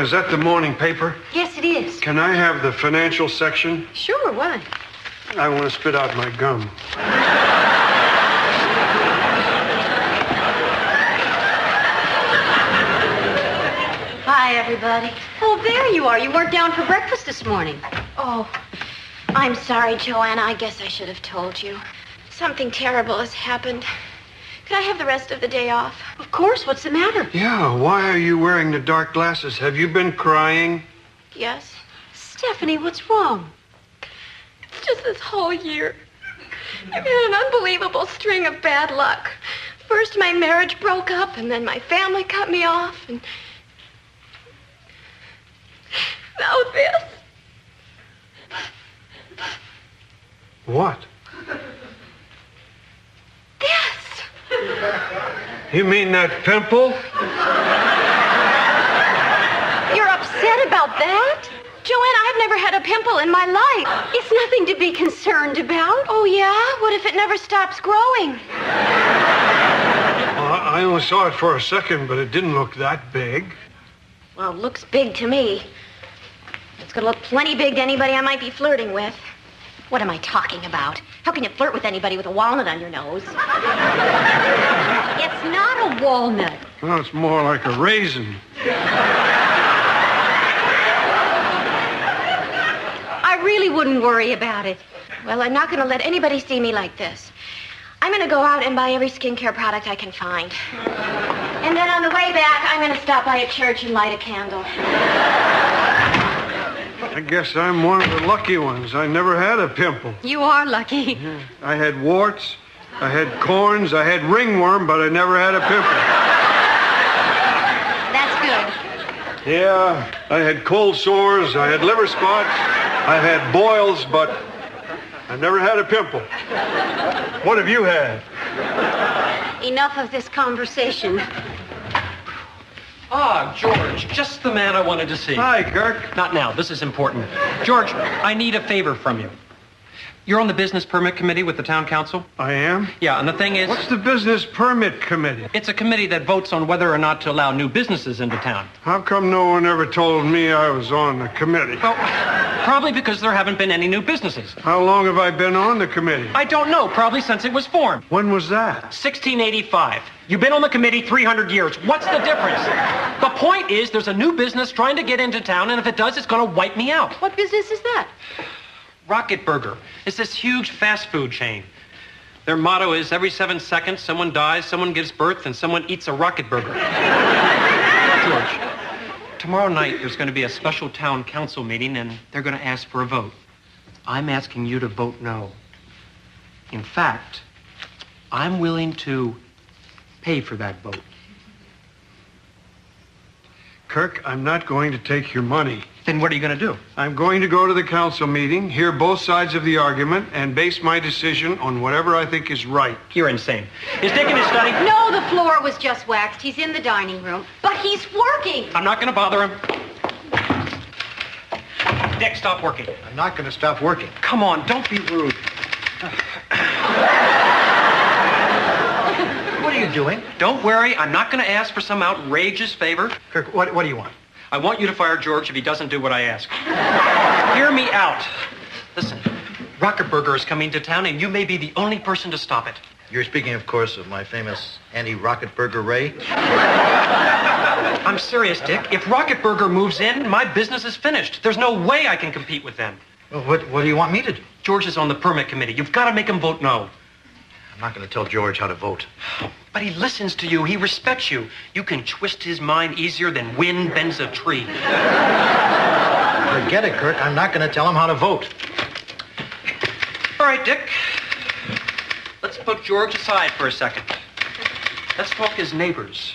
is that the morning paper? Yes, it is. Can I have the financial section? Sure, why? I want to spit out my gum. Hi, everybody. Oh, there you are. You weren't down for breakfast this morning. Oh, I'm sorry, Joanna. I guess I should have told you. Something terrible has happened. Could I have the rest of the day off? Of course. What's the matter? Yeah, why are you wearing the dark glasses? Have you been crying? Yes. Stephanie, what's wrong? It's just this whole year. I've had an unbelievable string of bad luck. First, my marriage broke up, and then my family cut me off, and now this. What? This. You mean that pimple? You're upset about that? Joanna, I've never had a pimple in my life. It's nothing to be concerned about. Oh, yeah? What if it never stops growing? Well, I only saw it for a second, but it didn't look that big. Well, it looks big to me. It's going to look plenty big to anybody I might be flirting with. What am I talking about? How can you flirt with anybody with a walnut on your nose? It's not a walnut. Well, it's more like a raisin. I really wouldn't worry about it. Well, I'm not going to let anybody see me like this. I'm going to go out and buy every skincare product I can find. And then on the way back, I'm going to stop by a church and light a candle. I guess I'm one of the lucky ones. I never had a pimple. You are lucky. Yeah. I had warts, I had corns, I had ringworm, but I never had a pimple. That's good. Yeah, I had cold sores, I had liver spots, I had boils, but I never had a pimple. What have you had? Enough of this conversation. Ah, George, just the man I wanted to see. Hi, Kirk. Not now. This is important. George, I need a favor from you. You're on the business permit committee with the town council? I am? Yeah, and the thing is... What's the business permit committee? It's a committee that votes on whether or not to allow new businesses into town. How come no one ever told me I was on the committee? Well, probably because there haven't been any new businesses. How long have I been on the committee? I don't know. Probably since it was formed. When was that? 1685. You've been on the committee 300 years. What's the difference? The point is there's a new business trying to get into town, and if it does, it's going to wipe me out. What business is that? Rocket Burger. It's this huge fast food chain. Their motto is every 7 seconds, someone dies, someone gives birth, and someone eats a rocket burger. George, tomorrow night there's going to be a special town council meeting, and they're going to ask for a vote. I'm asking you to vote no. In fact, I'm willing to pay for that vote. Kirk, I'm not going to take your money. Then what are you going to do? I'm going to go to the council meeting, hear both sides of the argument, and base my decision on whatever I think is right. You're insane. Is Dick in his study? No, the floor was just waxed. He's in the dining room. But he's working. I'm not going to bother him. Dick, stop working. I'm not going to stop working. Come on, don't be rude. What are you doing? Don't worry, I'm not going to ask for some outrageous favor. Kirk, what do you want? I want you to fire George if he doesn't do what I ask. Hear me out. Listen, Rocket Burger is coming to town, and you may be the only person to stop it. You're speaking, of course, of my famous anti-Rocket Burger Ray. I'm serious, Dick. If Rocket Burger moves in, my business is finished. There's no way I can compete with them. Well, what do you want me to do? George is on the permit committee. You've got to make him vote no. I'm not going to tell George how to vote. But he listens to you. He respects you. You can twist his mind easier than wind bends a tree. Forget it, Kirk. I'm not going to tell him how to vote. All right, Dick. Let's put George aside for a second. Let's talk as neighbors.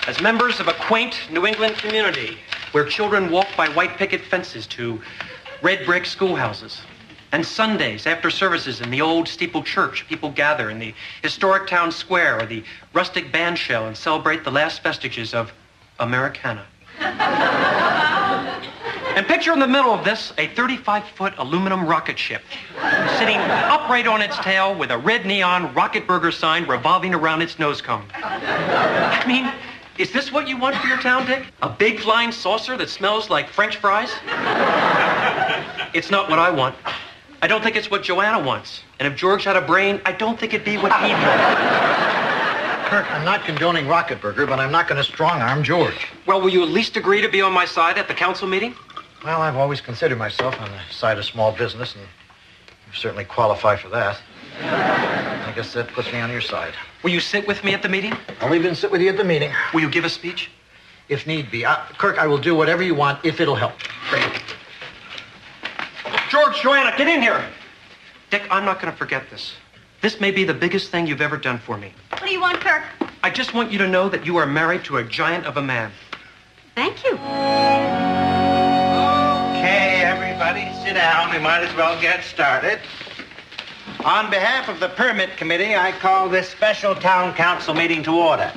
As members of a quaint New England community where children walk by white picket fences to red brick schoolhouses. And Sundays, after services in the old steepled church, people gather in the historic town square or the rustic band shell and celebrate the last vestiges of Americana. And picture in the middle of this a 35-foot aluminum rocket ship sitting upright on its tail with a red neon Rocket Burger sign revolving around its nose cone. I mean, Is this what you want for your town, Dick? A big flying saucer that smells like French fries? It's not what I want. I don't think it's what Joanna wants. And if George had a brain, I don't think it'd be what he'd want. Kirk, I'm not condoning Rocket Burger, but I'm not going to strong-arm George. Well, will you at least agree to be on my side at the council meeting? Well, I've always considered myself on the side of small business, and you certainly qualify for that. I guess that puts me on your side. Will you sit with me at the meeting? I'll even sit with you at the meeting. Will you give a speech? If need be. Kirk, I will do whatever you want if it'll help. Great. George, Joanna, get in here. Dick, I'm not going to forget this. This may be the biggest thing you've ever done for me. What do you want, Kirk? I just want you to know that you are married to a giant of a man. Thank you. Okay, everybody, sit down. We might as well get started. On behalf of the Permit Committee, I call this special town council meeting to order.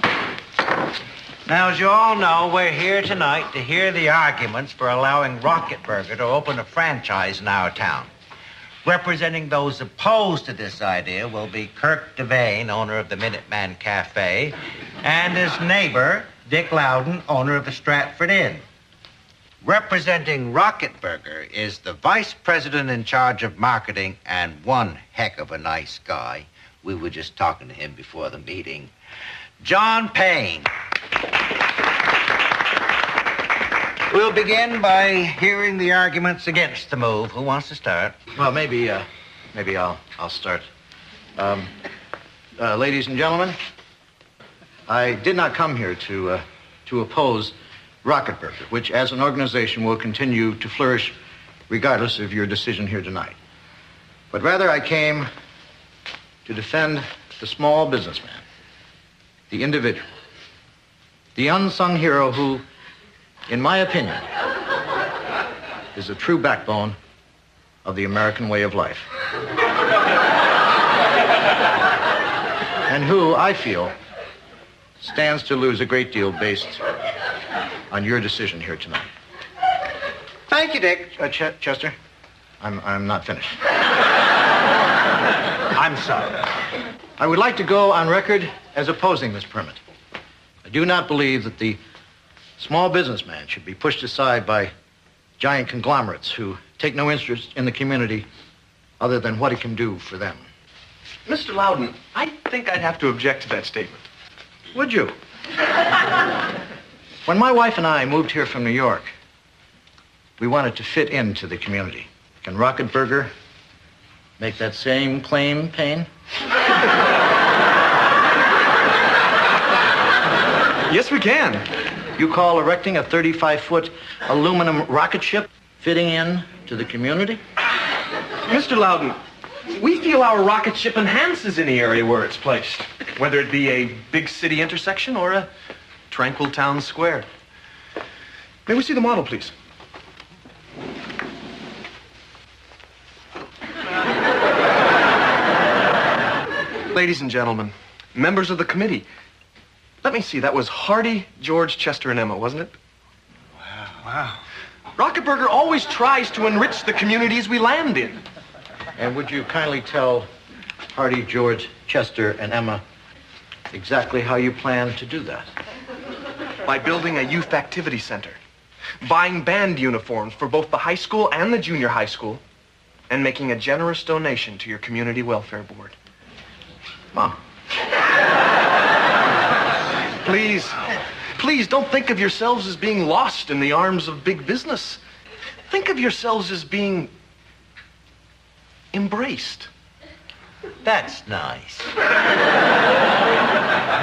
Now, as you all know, we're here tonight to hear the arguments for allowing Rocket Burger to open a franchise in our town. Representing those opposed to this idea will be Kirk Devane, owner of the Minuteman Cafe, and his neighbor, Dick Loudon, owner of the Stratford Inn. Representing Rocket Burger is the vice president in charge of marketing and one heck of a nice guy. We were just talking to him before the meeting. John Payne. We'll begin by hearing the arguments against the move. Who wants to start? Well, maybe I'll start. Ladies and gentlemen, I did not come here to oppose Rocket Burger, which as an organization will continue to flourish regardless of your decision here tonight. But rather I came to defend the small businessman, the individual, the unsung hero who, in my opinion, is a true backbone of the American way of life. And who, I feel, stands to lose a great deal based on your decision here tonight. Thank you, Dick. Chester, I'm not finished. I'm sorry. I would like to go on record as opposing this permit. I do not believe that the small businessman should be pushed aside by giant conglomerates who take no interest in the community other than what it can do for them. Mr. Loudon, I think I'd have to object to that statement. Would you? When my wife and I moved here from New York, we wanted to fit into the community. Can Rocket Burger make that same claim, Payne? Yes, we can. You call erecting a 35-foot aluminum rocket ship fitting in to the community? Mr. Loudon, we feel our rocket ship enhances any area where it's placed, whether it be a big city intersection or a tranquil town square. May we see the model, please? Ladies and gentlemen, members of the committee, let me see, that was Hardy, George, Chester, and Emma, wasn't it? Wow. Rocket Burger always tries to enrich the communities we land in. And would you kindly tell Hardy, George, Chester, and Emma exactly how you plan to do that? By building a youth activity center, buying band uniforms for both the high school and the junior high school, and making a generous donation to your community welfare board. Mom. Please don't think of yourselves as being lost in the arms of big business. Think of yourselves as being embraced. That's nice.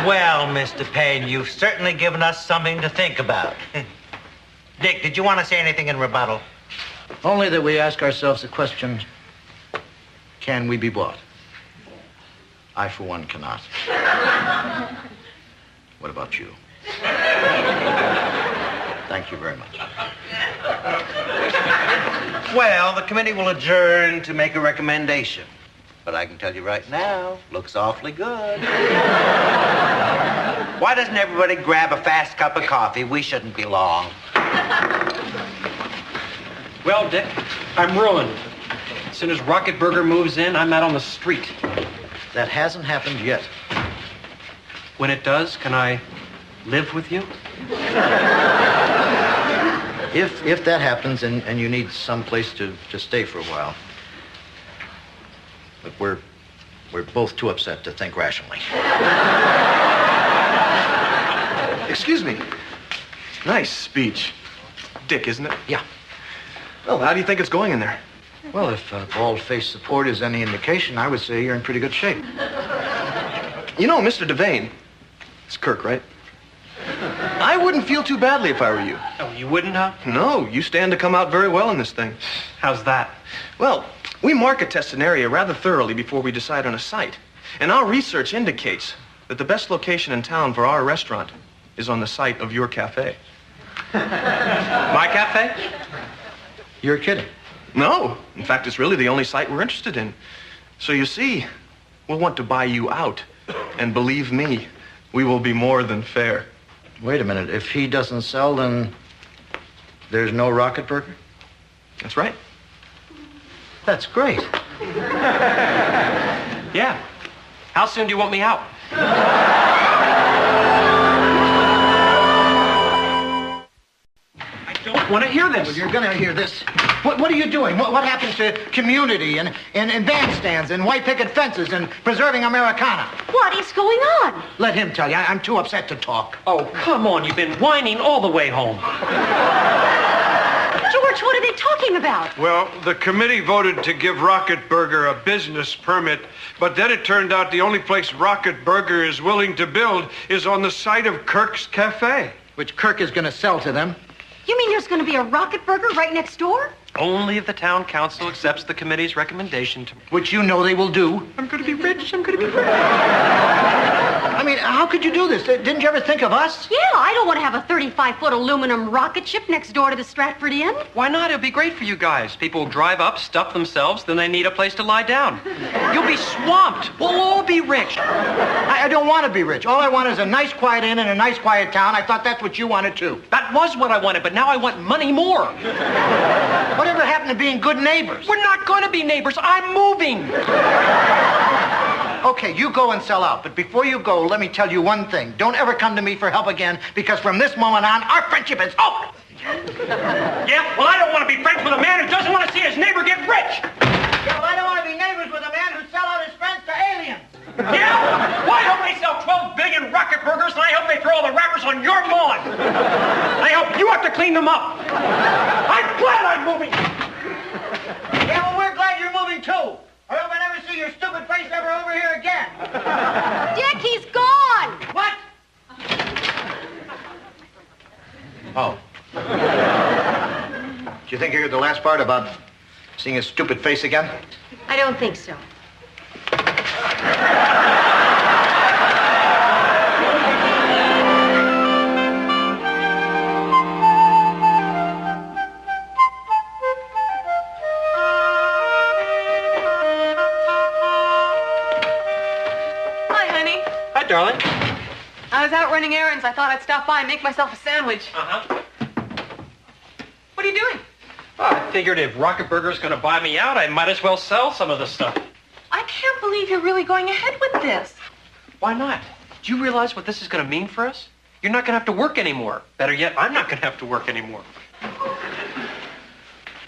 Well, Mr. Payne, you've certainly given us something to think about. Dick, did you want to say anything in rebuttal? Only that we ask ourselves the question, can we be bought? I, for one, cannot. What about you? Thank you very much. Well, the committee will adjourn to make a recommendation. But I can tell you right now, looks awfully good. Why doesn't everybody grab a fast cup of coffee? We shouldn't be long. Well, Dick, I'm ruined. As soon as Rocket Burger moves in, I'm out on the street. That hasn't happened yet. When it does, can I Live with you? If that happens and you need some place to stay for a while. Look, we're both too upset to think rationally. Excuse me. Nice speech. Dick, isn't it? Yeah. Well, how do you think it's going in there? Well, if bald-faced support is any indication, I would say you're in pretty good shape. You know, Mr. Devane, it's Kirk, right? I wouldn't feel too badly if I were you. Oh, you wouldn't, huh? No, you stand to come out very well in this thing. How's that? Well, we market test an area rather thoroughly before we decide on a site. And our research indicates that the best location in town for our restaurant is on the site of your cafe. My cafe? You're kidding. No. In fact, it's really the only site we're interested in. So you see, we'll want to buy you out. And believe me, we will be more than fair. Wait a minute. If he doesn't sell, then there's no Rocket Burger? That's right. That's great. Yeah. How soon do you want me out? I don't want to hear this. Well, you're going to hear this. What are you doing? What happens to community and bandstands and white picket fences and preserving Americana? What is going on? Let him tell you. I'm too upset to talk. Oh, come on. You've been whining all the way home. George, what are they talking about? Well, the committee voted to give Rocket Burger a business permit, but then it turned out the only place Rocket Burger is willing to build is on the site of Kirk's Cafe. Which Kirk is going to sell to them. You mean there's going to be a Rocket Burger right next door? Only if the town council accepts the committee's recommendation to... Which you know they will do. I'm going to be rich. I'm going to be rich. I mean, how could you do this? Didn't you ever think of us? Yeah, I don't want to have a 35-foot aluminum rocket ship next door to the Stratford Inn. Why not? It'll be great for you guys. People will drive up, stuff themselves, then they need a place to lie down. You'll be swamped. We'll all be rich. I don't want to be rich. All I want is a nice, quiet inn in a nice, quiet town. I thought that's what you wanted, too. That was what I wanted, but now I want money more. Whatever happened to being good neighbors? We're not going to be neighbors. I'm moving. Okay, you go and sell out. But before you go, let me tell you one thing. Don't ever come to me for help again, because from this moment on, our friendship is over. Yeah? Well, I don't want to be friends with a man who doesn't want to see his neighbor get rich. Yeah, well, I don't want to be neighbors with a man who sell out his friends to aliens. Yeah? Well, I hope they sell 12 billion Rocket Burgers, and I hope they throw all the wrappers on your lawn. I hope you have to clean them up. I'm glad I'm moving. Yeah, well, we're glad you're moving, too. I hope I never see your stupid face ever over here again. Dick, he's gone. What? Oh. Do you think you heard the last part about seeing his stupid face again? I don't think so. Darling. I was out running errands. I thought I'd stop by and make myself a sandwich. Uh-huh. What are you doing? Well, I figured if Rocket Burger's going to buy me out, I might as well sell some of the stuff. I can't believe you're really going ahead with this. Why not? Do you realize what this is going to mean for us? You're not going to have to work anymore. Better yet, I'm not going to have to work anymore.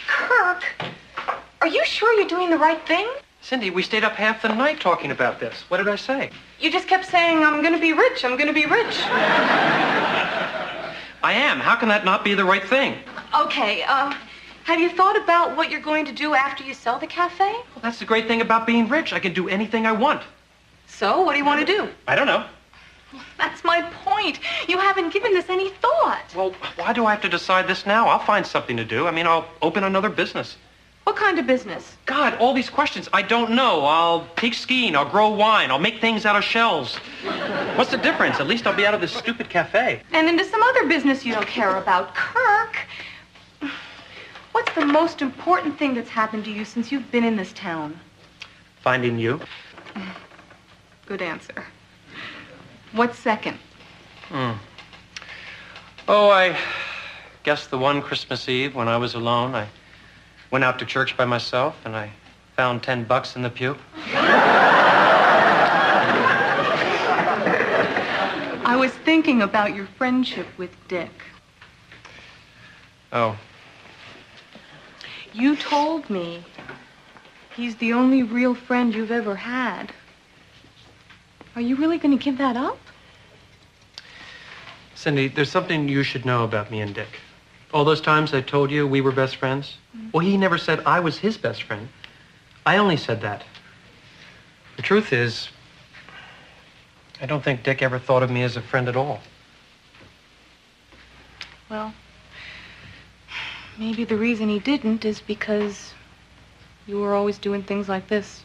Kirk, are you sure you're doing the right thing? Cindy, we stayed up half the night talking about this. What did I say? You just kept saying, I'm going to be rich, I'm going to be rich. I am. How can that not be the right thing? Okay, have you thought about what you're going to do after you sell the cafe? Well, that's the great thing about being rich. I can do anything I want. So, what do you want to do? I don't know. That's my point. You haven't given this any thought. Well, why do I have to decide this now? I'll find something to do. I mean, I'll open another business. What kind of business? God, all these questions. I don't know. I'll take skiing. I'll grow wine. I'll make things out of shells. What's the difference? At least I'll be out of this stupid cafe. And into some other business you don't care about. Kirk, what's the most important thing that's happened to you since you've been in this town? Finding you. Good answer. What's second? Oh, I guess the one Christmas Eve when I was alone, I went out to church by myself and I found $10 in the pew. I was thinking about your friendship with Dick. Oh. You told me he's the only real friend you've ever had. Are you really going to give that up? Cindy, there's something you should know about me and Dick. All those times I told you we were best friends, well, he never said I was his best friend. I only said that. The truth is, I don't think Dick ever thought of me as a friend at all. Well, maybe the reason he didn't is because you were always doing things like this.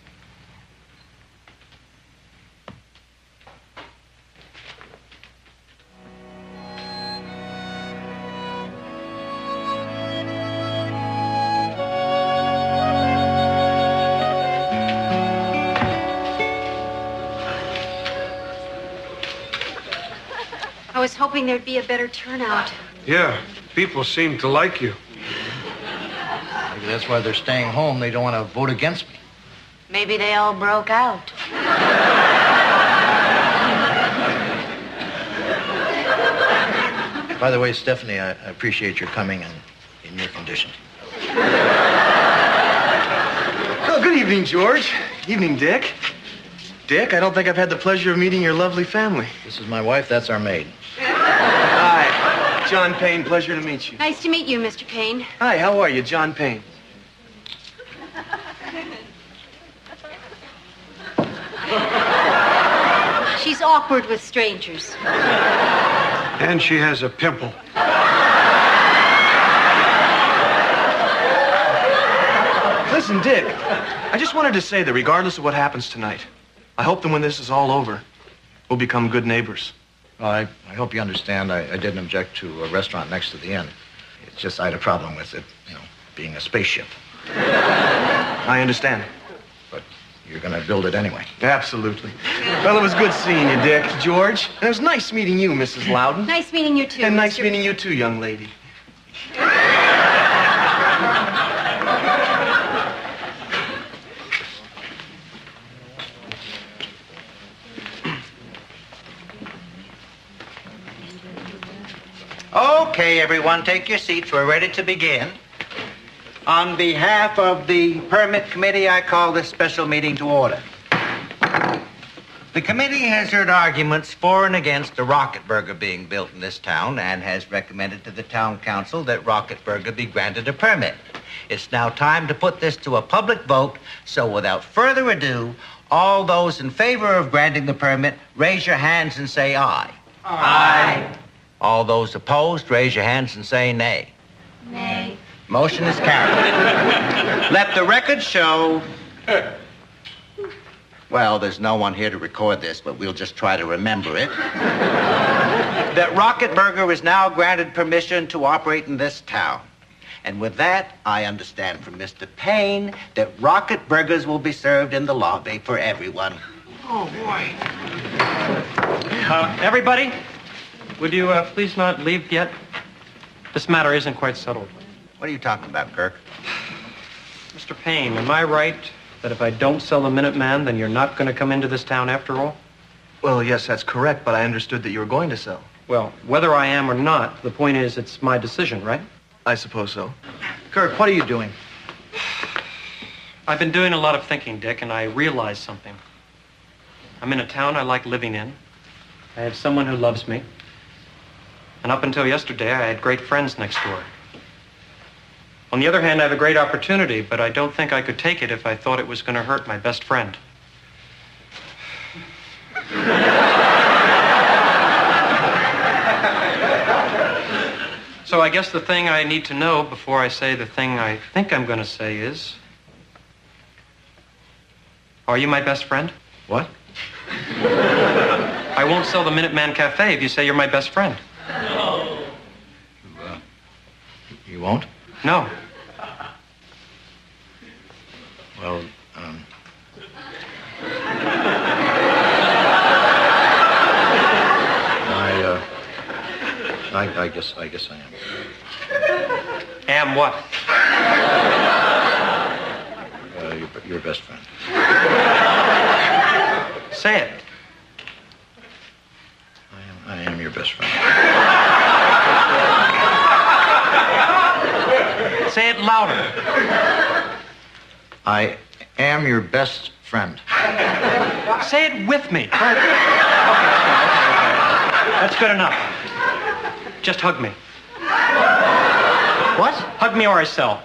I was hoping there'd be a better turnout. Yeah, people seem to like you. Maybe that's why they're staying home. They don't want to vote against me. Maybe they all broke out. By the way, Stephanie, I appreciate your coming and in your condition. Oh, good evening, George. Evening, Dick. Dick, I don't think I've had the pleasure of meeting your lovely family. This is my wife. That's our maid. Hi, John Payne. Pleasure to meet you. Nice to meet you, Mr. Payne. Hi, how are you? John Payne. She's awkward with strangers. And she has a pimple. Listen, Dick, I just wanted to say that regardless of what happens tonight, I hope that when this is all over, we'll become good neighbors. Well, I hope you understand I didn't object to a restaurant next to the inn. It's just I had a problem with it, being a spaceship. I understand. But you're going to build it anyway. Absolutely. Well, it was good seeing you, Dick. George, and it was nice meeting you, Mrs. Loudon. Nice meeting you, too, And nice Mr. meeting you, too, young lady. Okay, everyone, take your seats. We're ready to begin. On behalf of the Permit Committee, I call this special meeting to order. The committee has heard arguments for and against a rocket burger being built in this town and has recommended to the town council that rocket burger be granted a permit. It's now time to put this to a public vote, so without further ado, all those in favor of granting the permit, raise your hands and say aye. Aye. All those opposed, raise your hands and say nay. Nay. Motion is carried. Let the record show... Well, there's no one here to record this, but we'll just try to remember it. That Rocket Burger is now granted permission to operate in this town. And with that, I understand from Mr. Payne that Rocket Burgers will be served in the lobby for everyone. Oh, boy. Everybody, would you please not leave yet? This matter isn't quite settled. What are you talking about, Kirk? Mr. Payne, am I right that if I don't sell the Minuteman, then you're not going to come into this town after all? Well, yes, that's correct, but I understood that you were going to sell. Well, whether I am or not, the point is it's my decision, right? I suppose so. Kirk, what are you doing? I've been doing a lot of thinking, Dick, and I realized something. I'm in a town I like living in. I have someone who loves me. And up until yesterday, I had great friends next door. On the other hand, I have a great opportunity, but I don't think I could take it if I thought it was going to hurt my best friend. So I guess the thing I need to know before I say the thing I think I'm going to say is, are you my best friend? What? I won't sell the Minuteman Cafe if you say you're my best friend. You won't? No. Well, I guess I am. Am what? Your best friend. Say it. I am I am your best friend. Say it with me. Okay. That's good enough. Just hug me. What? Hug me or I sell.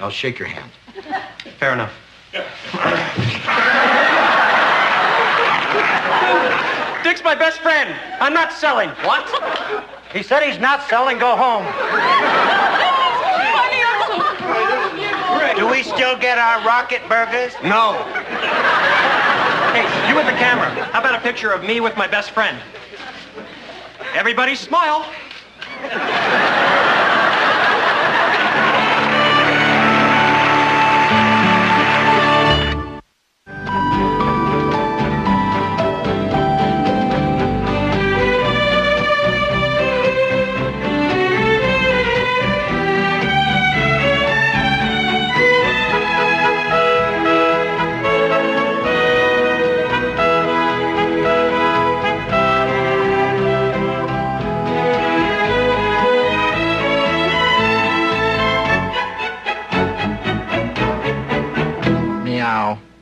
I'll shake your hand. Fair enough. Dick's my best friend. I'm not selling. What? He said he's not selling. Go home. Do we still get our rocket burgers? No. Hey, you with the camera. How about a picture of me with my best friend? Everybody smile.